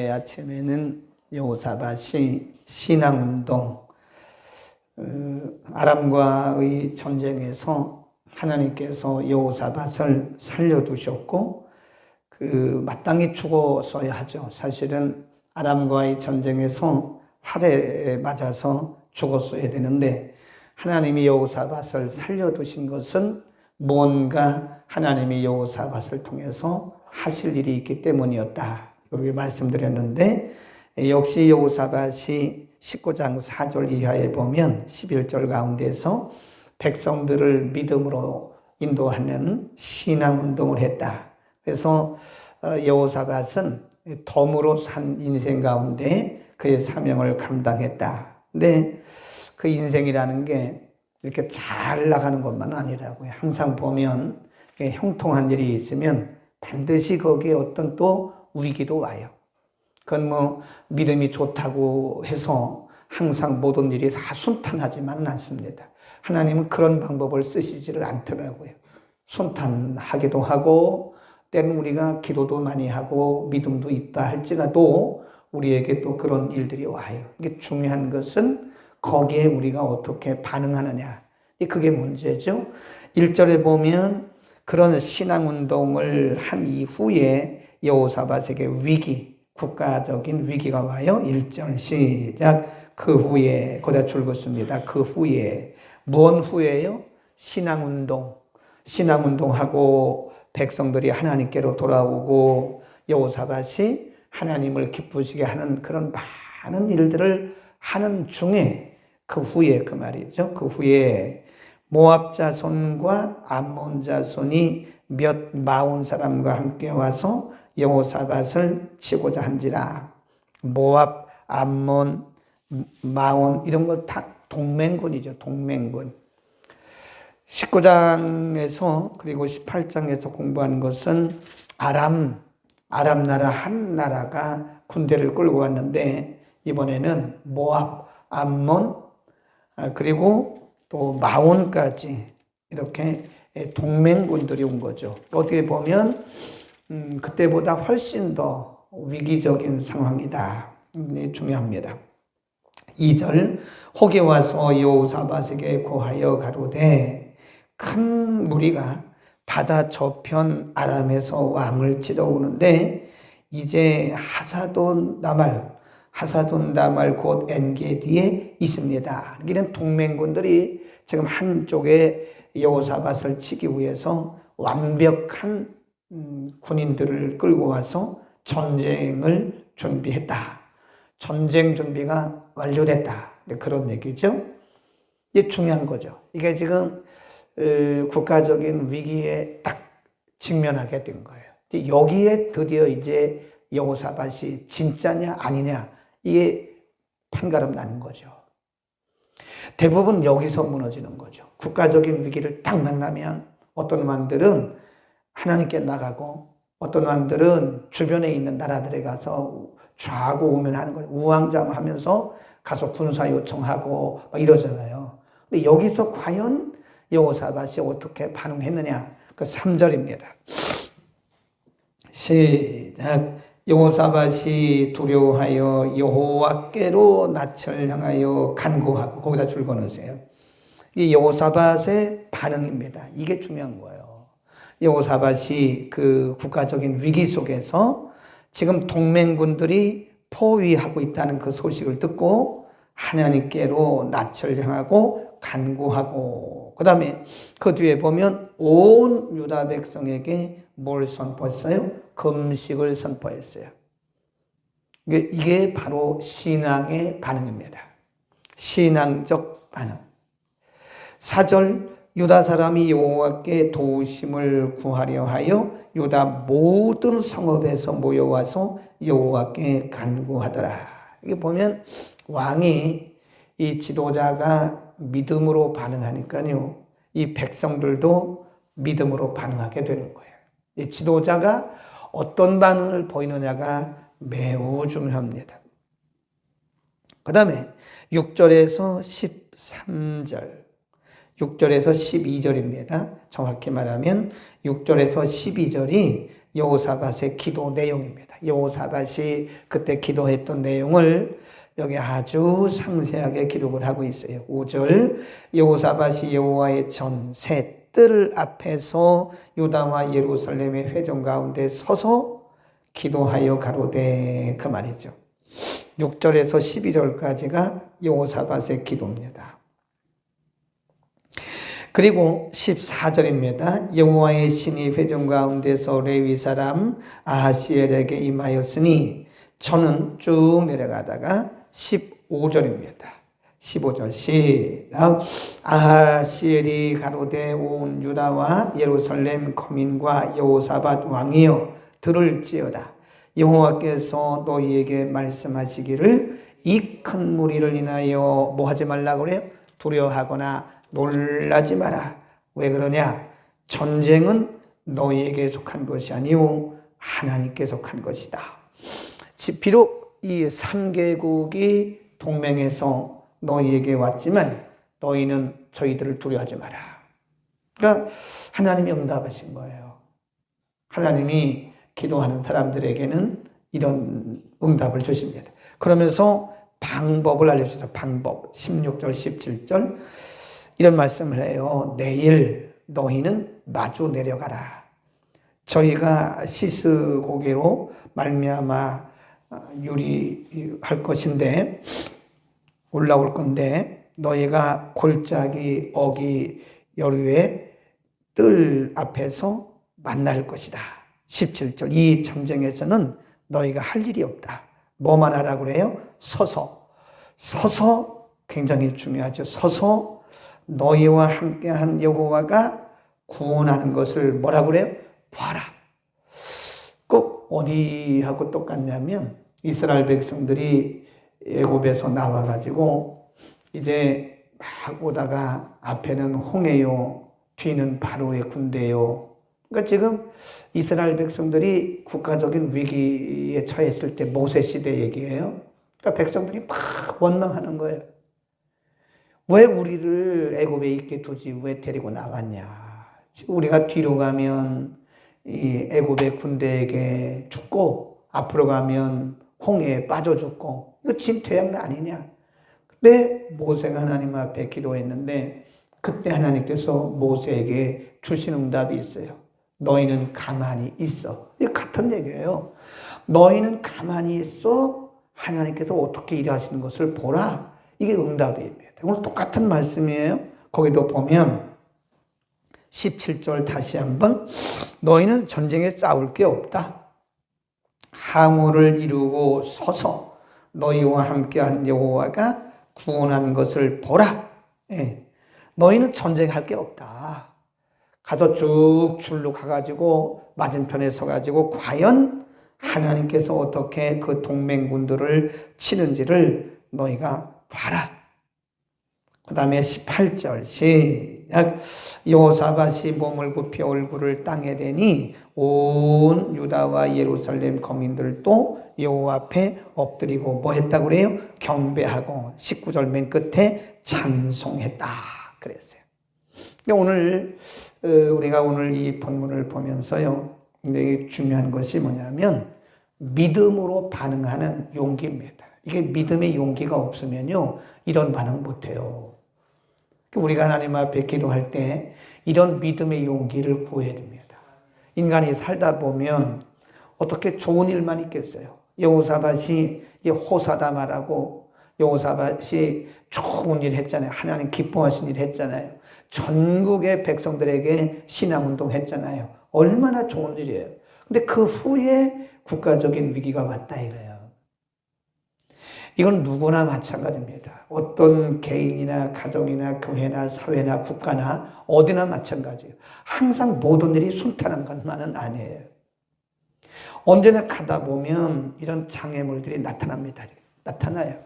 아침에는 여호사밧이 신앙운동, 아람과의 전쟁에서 하나님께서 여호사밧을 살려두셨고 마땅히 죽었어야 하죠. 사실은 아람과의 전쟁에서 활에 맞아서 죽었어야 되는데 하나님이 여호사밧을 살려두신 것은 뭔가 하나님이 여호사밧을 통해서 하실 일이 있기 때문이었다. 그렇게 말씀드렸는데 역시 여호사밧이 19장 4절 이하에 보면 11절 가운데서 백성들을 믿음으로 인도하는 신앙운동을 했다. 그래서 여호사밧은 덤으로 산 인생 가운데 그의 사명을 감당했다. 근데 그 인생이라는 게 이렇게 잘 나가는 것만 아니라고요. 항상 보면 형통한 일이 있으면 반드시 거기에 어떤 또 위기도 와요. 그건 믿음이 좋다고 해서 항상 모든 일이 다 순탄하지만은 않습니다. 하나님은 그런 방법을 쓰시지를 않더라고요. 순탄하기도 하고 때는 우리가 기도도 많이 하고 믿음도 있다 할지라도 우리에게 또 그런 일들이 와요. 이게 중요한 것은 거기에 우리가 어떻게 반응하느냐. 그게 문제죠. 1절에 보면 그런 신앙운동을 한 이후에 여호사밧에게 위기, 국가적인 위기가 와요. 1절 시작. 그 후에, 거기다 줄긋습니다. 그 후에. 뭔 후에요? 신앙운동하고 백성들이 하나님께로 돌아오고 여호사밧이 하나님을 기쁘시게 하는 그런 많은 일들을 하는 중에 그 후에 그 말이죠. 그 후에 모압 자손과 암몬 자손이 몇 마흔 사람과 함께 와서 여호사밧을 치고자 한지라. 모압, 암몬, 마온 이런 거 다 동맹군이죠. 동맹군. 19장에서 그리고 18장에서 공부하는 것은 아람 나라 한 나라가 군대를 끌고 왔는데 이번에는 모압, 암몬 그리고 또 마온까지 이렇게 동맹군들이 온 거죠. 어떻게 보면 그때보다 훨씬 더 위기적인 상황이다. 중요합니다. 2절 혹에 와서 여호사밧에게 고하여 가로되 큰 무리가 바다 저편 아람에서 왕을 치러오는데 이제 하사돈 다말 곧 엔게디에 있습니다. 이런 동맹군들이 지금 한쪽에 여호사밧을 치기 위해서 완벽한 군인들을 끌고 와서 전쟁을 준비했다. 전쟁 준비가 완료됐다. 그런 얘기죠. 이게 중요한 거죠. 이게 지금 국가적인 위기에 딱 직면하게 된 거예요. 여기에 드디어 이제 여호사밧이 진짜냐 아니냐 이게 판가름 나는 거죠. 대부분 여기서 무너지는 거죠. 국가적인 위기를 딱 만나면 어떤 왕들은 하나님께 나가고 어떤 왕들은 주변에 있는 나라들에 가서 좌고우면하는 거예요. 우왕좌왕하면서 가서 군사 요청하고 이러잖아요. 근데 여기서 과연 여호사밧이 어떻게 반응했느냐? 그 3절입니다. 시작. 여호사밧이 두려워하여 여호와께로 낯을 향하여 간구하고 거기다 줄 거놓으세요. 이 여호사밧의 반응입니다. 이게 중요한 거예요. 여호사밧이 그 국가적인 위기 속에서 지금 동맹군들이 포위하고 있다는 그 소식을 듣고 하나님께로 낯을 향하고 간구하고 그 다음에 그 뒤에 보면 온 유다 백성에게 뭘 선포했어요? 금식을 선포했어요. 이게 바로 신앙의 반응입니다. 신앙적 반응. 4절 유다 사람이 여호와께 도우심을 구하려 하여 유다 모든 성읍에서 모여와서 여호와께 간구하더라. 이게 보면 왕이 이 지도자가 믿음으로 반응하니까요. 이 백성들도 믿음으로 반응하게 되는 거예요. 이 지도자가 어떤 반응을 보이느냐가 매우 중요합니다. 그 다음에 6절에서 13절 6절에서 12절입니다. 정확히 말하면 6절에서 12절이 여호사밧의 기도 내용입니다. 여호사밧이 그때 기도했던 내용을 여기 아주 상세하게 기록을 하고 있어요. 5절 여호사밧이 여호와의 전 새 뜰 앞에서 유다와 예루살렘의 회중 가운데 서서 기도하여 가로되, 그 말이죠. 6절에서 12절까지가 여호사밧의 기도입니다. 그리고 14절입니다. 여호와의 신이 회중 가운데서 레위 사람 아하시엘에게 임하였으니, 저는 쭉 내려가다가 15절입니다. 15절 시작. 아하시엘이 가로되, 온 유다와 예루살렘 거민과 여호사밧 왕이여 들을지어다. 여호와께서 너희에게 말씀하시기를, 이 큰 무리를 인하여 뭐 하지 말라고 그래요? 두려워하거나 놀라지 마라. 왜 그러냐? 전쟁은 너희에게 속한 것이 아니오 하나님께 속한 것이다. 비록 이 3개국이 동맹해서 너희에게 왔지만 너희는 저희들을 두려워하지 마라. 그러니까 하나님이 응답하신 거예요. 하나님이 기도하는 사람들에게는 이런 응답을 주십니다. 그러면서 방법을 알려주세요. 방법. 16절 17절 이런 말씀을 해요. 내일 너희는 마주 내려가라. 저희가 시스 고개로 말미암아 유리할 것인데, 올라올 건데, 너희가 골짜기 어기 여류의 뜰 앞에서 만날 것이다. 17절 이 전쟁에서는 너희가 할 일이 없다. 뭐만 하라고 그래요? 서서 굉장히 중요하죠. 서서 너희와 함께한 여호와가 구원하는 것을 뭐라고 그래요? 봐라. 꼭 어디하고 똑같냐면, 이스라엘 백성들이 애굽에서 나와가지고 이제 막 오다가 앞에는 홍해요, 뒤는 바로의 군대요. 그러니까 지금 이스라엘 백성들이 국가적인 위기에 처했을 때 모세 시대 얘기예요. 그러니까 백성들이 막 원망하는 거예요. 왜 우리를 애굽에 있게 두지? 왜 데리고 나갔냐? 우리가 뒤로 가면 이 애굽의 군대에게 죽고, 앞으로 가면 홍해에 빠져 죽고, 이거 진퇴양난 아니냐? 그때 모세가 하나님 앞에 기도했는데, 그때 하나님께서 모세에게 주신 응답이 있어요. 너희는 가만히 있어. 이게 같은 얘기예요. 너희는 가만히 있어. 하나님께서 어떻게 일하시는 것을 보라. 이게 응답입니다. 오늘 똑같은 말씀이에요. 거기도 보면 17절 다시 한번, 너희는 전쟁에 싸울 게 없다. 항우를 이루고 서서 너희와 함께한 여호와가 구원한 것을 보라. 예. 너희는 전쟁할 게 없다. 가서 쭉 줄로 가가지고 맞은편에 서가지고 과연 하나님께서 어떻게 그 동맹군들을 치는지를 너희가 봐라. 그 다음에 18절 시작. 여호사밧이 몸을 굽혀 얼굴을 땅에 대니 온 유다와 예루살렘 거민들도 여호와 앞에 엎드리고 뭐 했다고 그래요? 경배하고 19절 맨 끝에 찬송했다 그랬어요. 오늘 우리가 오늘 이 본문을 보면서요, 근데 중요한 것이 뭐냐면 믿음으로 반응하는 용기입니다. 이게 믿음의 용기가 없으면요, 이런 반응 못해요. 우리가 하나님 앞에 기도할 때 이런 믿음의 용기를 구해야 됩니다. 인간이 살다 보면 어떻게 좋은 일만 있겠어요? 여호사밧이 호사다마라고 여호사밧이 좋은 일 했잖아요. 하나님 기뻐하신 일 했잖아요. 전국의 백성들에게 신앙운동 했잖아요. 얼마나 좋은 일이에요. 근데 그 후에 국가적인 위기가 왔다 이거예요. 이건 누구나 마찬가지입니다. 어떤 개인이나 가정이나 교회나 사회나 국가나 어디나 마찬가지예요. 항상 모든 일이 순탄한 것만은 아니에요. 언제나 가다 보면 이런 장애물들이 나타납니다. 나타나요.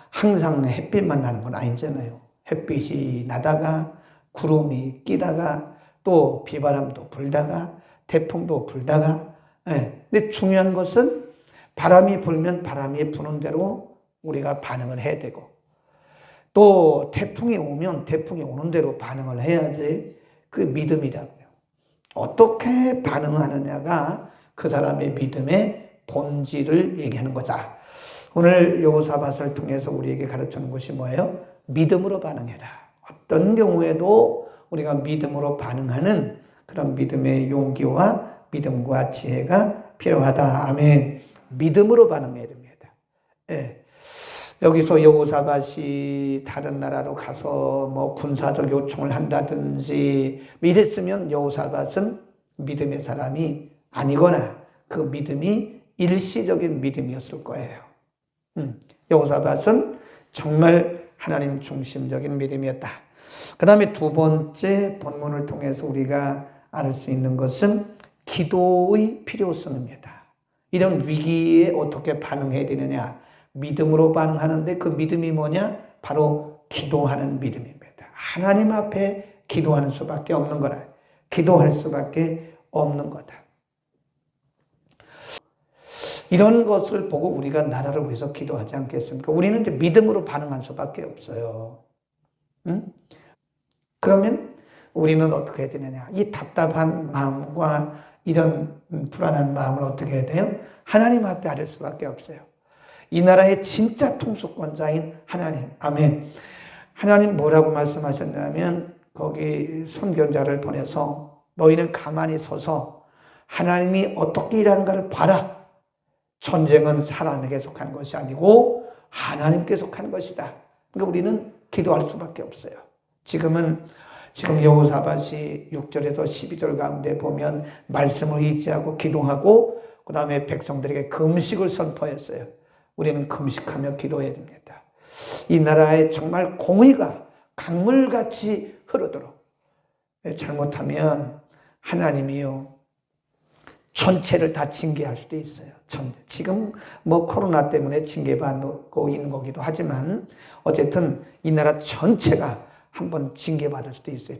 항상 햇빛만 나는 건 아니잖아요. 햇빛이 나다가 구름이 끼다가 또 비바람도 불다가 태풍도 불다가. 근데 중요한 것은 바람이 불면 바람이 부는 대로 우리가 반응을 해야 되고, 또 태풍이 오면 태풍이 오는 대로 반응을 해야지 그 믿음이라고요. 어떻게 반응하느냐가 그 사람의 믿음의 본질을 얘기하는 거다. 오늘 여호사밧을 통해서 우리에게 가르치는 것이 뭐예요? 믿음으로 반응해라. 어떤 경우에도 우리가 믿음으로 반응하는 그런 믿음의 용기와 믿음과 지혜가 필요하다. 아멘. 믿음으로 반응해야 됩니다. 예. 여기서 여호사밧이 다른 나라로 가서 뭐 군사적 요청을 한다든지 이랬으면 여호사밧은 믿음의 사람이 아니거나 그 믿음이 일시적인 믿음이었을 거예요. 여호사밧은 정말 하나님 중심적인 믿음이었다. 그 다음에 두 번째 본문을 통해서 우리가 알 수 있는 것은 기도의 필요성입니다. 이런 위기에 어떻게 반응해야 되느냐? 믿음으로 반응하는데 그 믿음이 뭐냐? 바로 기도하는 믿음입니다. 하나님 앞에 기도하는 수밖에 없는 거다. 기도할 수밖에 없는 거다. 이런 것을 보고 우리가 나라를 위해서 기도하지 않겠습니까? 우리는 이제 믿음으로 반응할 수밖에 없어요. 응? 그러면 우리는 어떻게 해야 되느냐? 이 답답한 마음과 이런 불안한 마음을 어떻게 해야 돼요? 하나님 앞에 아릴 수밖에 없어요. 이 나라의 진짜 통수권자인 하나님. 아멘. 하나님 뭐라고 말씀하셨냐면 거기 선견자를 보내서 너희는 가만히 서서 하나님이 어떻게 일하는가를 봐라. 전쟁은 사람에게 속한 것이 아니고 하나님께 속한 것이다. 그러니까 우리는 기도할 수밖에 없어요. 지금 여호사밧이 6절에서 12절 가운데 보면 말씀을 의지하고 기도하고 그 다음에 백성들에게 금식을 선포했어요. 우리는 금식하며 기도해야 됩니다. 이 나라에 정말 공의가 강물같이 흐르도록. 잘못하면 하나님이요 전체를 다 징계할 수도 있어요. 지금 뭐 코로나 때문에 징계받고 있는 거기도 하지만 어쨌든 이 나라 전체가 한번 징계받을 수도 있어요.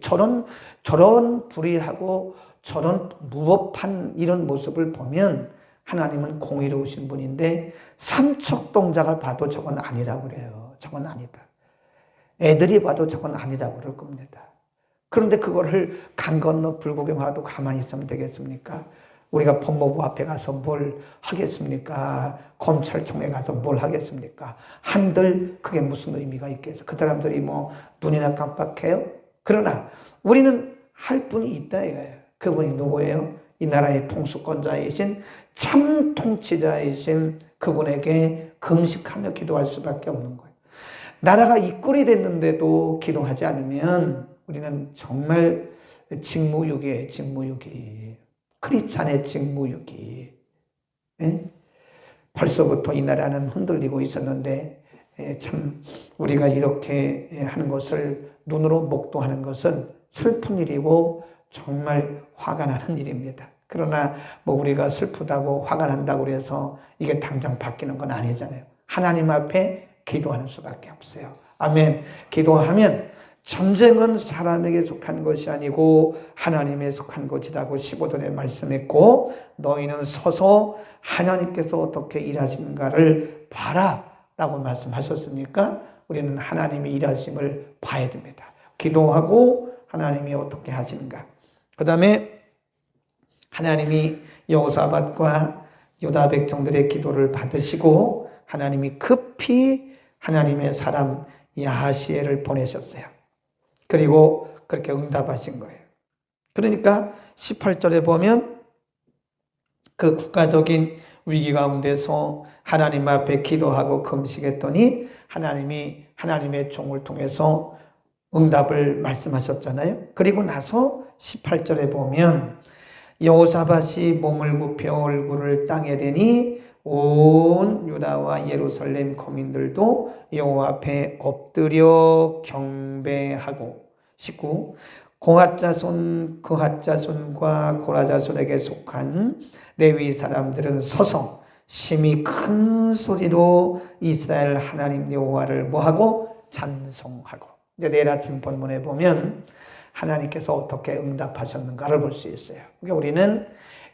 저런 불의하고 저런 무법한 이런 모습을 보면 하나님은 공의로우신 분인데 삼척동자가 봐도 저건 아니라고 그래요. 저건 아니다. 애들이 봐도 저건 아니라고 그럴 겁니다. 그런데 그거를 강 건너 불구경하도 가만히 있으면 되겠습니까? 우리가 법무부 앞에 가서 뭘 하겠습니까? 검찰청에 가서 뭘 하겠습니까? 한들 그게 무슨 의미가 있겠어? 그 사람들이 뭐 눈이나 깜빡해요? 그러나 우리는 할 분이 있다 이거예요. 그분이 누구예요? 이 나라의 통수권자이신 참 통치자이신 그분에게 금식하며 기도할 수밖에 없는 거예요. 나라가 이 꼴이 됐는데도 기도하지 않으면 우리는 정말 직무유기예요. 직무유기. 크리스찬의 직무유기. 벌써부터 이 나라는 흔들리고 있었는데 참 우리가 이렇게 하는 것을 눈으로 목도하는 것은 슬픈 일이고 정말 화가 나는 일입니다. 그러나 뭐 우리가 슬프다고 화가 난다고 해서 이게 당장 바뀌는 건 아니잖아요. 하나님 앞에 기도하는 수밖에 없어요. 아멘. 기도하면 전쟁은 사람에게 속한 것이 아니고 하나님에 속한 것이라고 15절에 말씀했고 너희는 서서 하나님께서 어떻게 일하시는가를 봐라 라고 말씀하셨으니까 우리는 하나님이 일하심을 봐야 됩니다. 기도하고 하나님이 어떻게 하시는가. 그 다음에 하나님이 여호사밧과 유다 백성들의 기도를 받으시고 하나님이 급히 하나님의 사람 야하시엘을 보내셨어요. 그리고 그렇게 응답하신 거예요. 그러니까 18절에 보면 그 국가적인 위기 가운데서 하나님 앞에 기도하고 금식했더니 하나님이 하나님의 종을 통해서 응답을 말씀하셨잖아요. 그리고 나서 18절에 보면 여호사밧이 몸을 굽혀 얼굴을 땅에 대니 온 유다와 예루살렘 거민들도 여호와 앞에 엎드려 경배하고 19. 고핫 자손 그핫 자손과 고라 자손에게 속한 레위 사람들은 서서 심히 큰 소리로 이스라엘 하나님 여호와를 뭐하고 찬송하고. 이제 내일 아침 본문에 보면 하나님께서 어떻게 응답하셨는가를 볼 수 있어요. 그러니까 우리는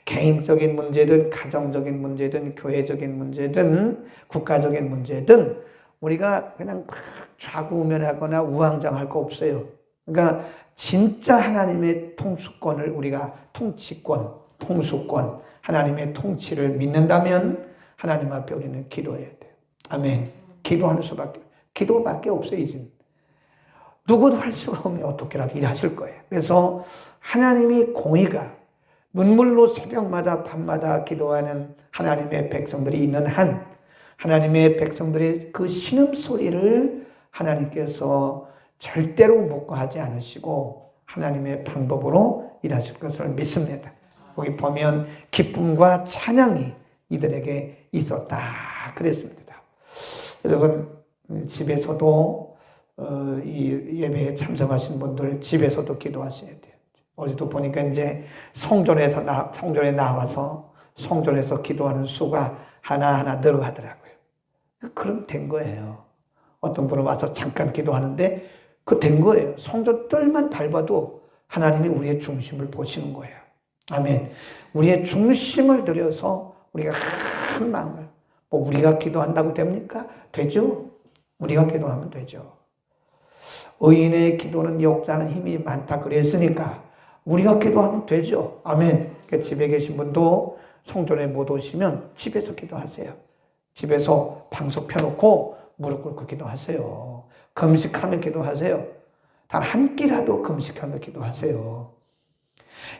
개인적인 문제든 가정적인 문제든 교회적인 문제든 국가적인 문제든 우리가 그냥 막 좌구우면하거나 우왕좌왕할 거 없어요. 그러니까 진짜 하나님의 통수권을 우리가 통치권, 통수권 하나님의 통치를 믿는다면 하나님 앞에 우리는 기도해야 돼요. 아멘. 기도하는 수밖에, 기도밖에 없어요, 이제. 누구도 할 수가 없으면 어떻게라도 일하실 거예요. 그래서 하나님이 공의가 눈물로 새벽마다 밤마다 기도하는 하나님의 백성들이 있는 한, 하나님의 백성들의 그 신음소리를 하나님께서 절대로 묵과하지 않으시고 하나님의 방법으로 일하실 것을 믿습니다. 거기 보면 기쁨과 찬양이 이들에게 있었다 그랬습니다. 여러분, 집에서도 이 예배에 참석하신 분들 집에서도 기도하셔야 돼요. 어제도 보니까 이제 성전에 나와서 성전에서 기도하는 수가 하나하나 늘어가더라고요. 그럼 된 거예요. 어떤 분은 와서 잠깐 기도하는데 그 된 거예요. 성전 뜰만 밟아도 하나님이 우리의 중심을 보시는 거예요. 아멘. 우리의 중심을 들여서 우리가 한 마음을, 뭐 우리가 기도한다고 됩니까? 되죠. 우리가 기도하면 되죠. 의인의 기도는 역사하는 힘이 많다 그랬으니까 우리가 기도하면 되죠. 아멘. 집에 계신 분도 성전에 못 오시면 집에서 기도하세요. 집에서 방송 펴놓고 무릎 꿇고 기도하세요. 금식하며 기도하세요. 단 한 끼라도 금식하며 기도하세요.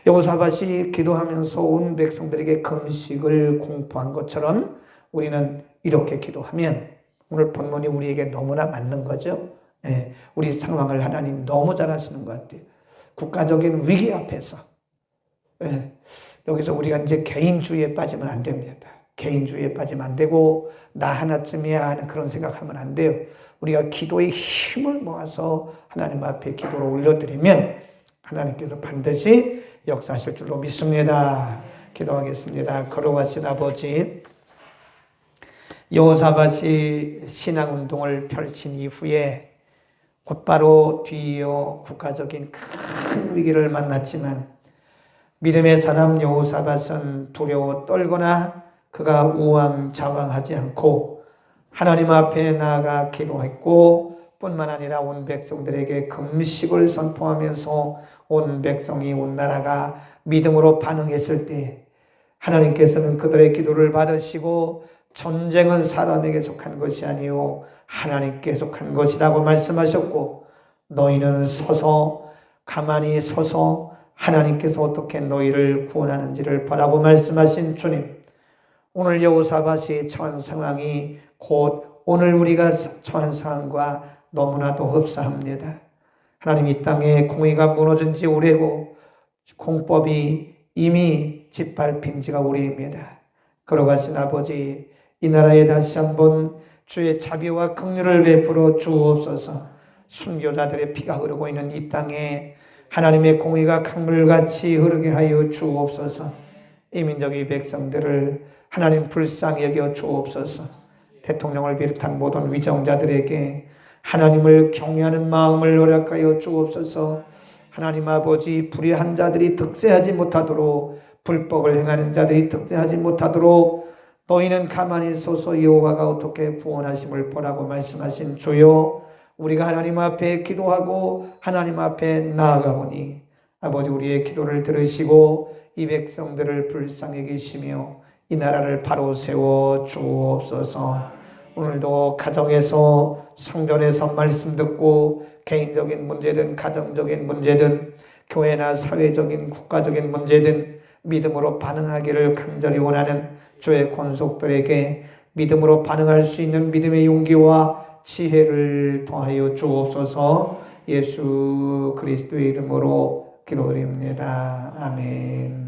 여호사밧이 기도하면서 온 백성들에게 금식을 공포한 것처럼 우리는 이렇게 기도하면 오늘 본문이 우리에게 너무나 맞는 거죠. 네, 우리 상황을 하나님 너무 잘 아시는 것 같아요. 국가적인 위기 앞에서 여기서 우리가 이제 개인주의에 빠지면 안 됩니다. 개인주의에 빠지면 안 되고 나 하나쯤이야 하는 그런 생각하면 안 돼요. 우리가 기도의 힘을 모아서 하나님 앞에 기도를 올려드리면 하나님께서 반드시 역사하실 줄로 믿습니다. 기도하겠습니다. 거룩하신 아버지, 여호사밧이 신앙운동을 펼친 이후에 곧바로 뒤이어 국가적인 큰 위기를 만났지만 믿음의 사람 여호사밧은 두려워 떨거나 그가 우왕좌왕하지 않고 하나님 앞에 나아가 기도했고 뿐만 아니라 온 백성들에게 금식을 선포하면서 온 백성이 온 나라가 믿음으로 반응했을 때 하나님께서는 그들의 기도를 받으시고 전쟁은 사람에게 속한 것이 아니요 하나님께 속한 것이라고 말씀하셨고 너희는 서서 가만히 서서 하나님께서 어떻게 너희를 구원하는지를 보라고 말씀하신 주님, 오늘 여호사밧이 처한 상황이 곧 오늘 우리가 처한 상황과 너무나도 흡사합니다. 하나님, 이 땅에 공의가 무너진 지 오래고 공법이 이미 짓밟힌 지가 오래입니다. 걸어가신 아버지, 이 나라에 다시 한번 주의 자비와 긍휼을 베풀어 주옵소서. 순교자들의 피가 흐르고 있는 이 땅에 하나님의 공의가 강물같이 흐르게 하여 주옵소서. 이 민족의 백성들을 하나님 불쌍히 여겨 주옵소서. 대통령을 비롯한 모든 위정자들에게 하나님을 경외하는 마음을 허락하여 주옵소서. 하나님 아버지, 불의한 자들이 득세하지 못하도록, 불법을 행하는 자들이 득세하지 못하도록 너희는 가만히 서서 여호와가 어떻게 구원하심을 보라고 말씀하신 주여, 우리가 하나님 앞에 기도하고 하나님 앞에 나아가오니 아버지, 우리의 기도를 들으시고 이 백성들을 불쌍히 계시며 이 나라를 바로 세워 주옵소서. 오늘도 가정에서 성전에서 말씀 듣고 개인적인 문제든 가정적인 문제든 교회나 사회적인 국가적인 문제든 믿음으로 반응하기를 간절히 원하는 주의 권속들에게 믿음으로 반응할 수 있는 믿음의 용기와 지혜를 더하여 주옵소서. 예수 그리스도의 이름으로 기도드립니다. 아멘.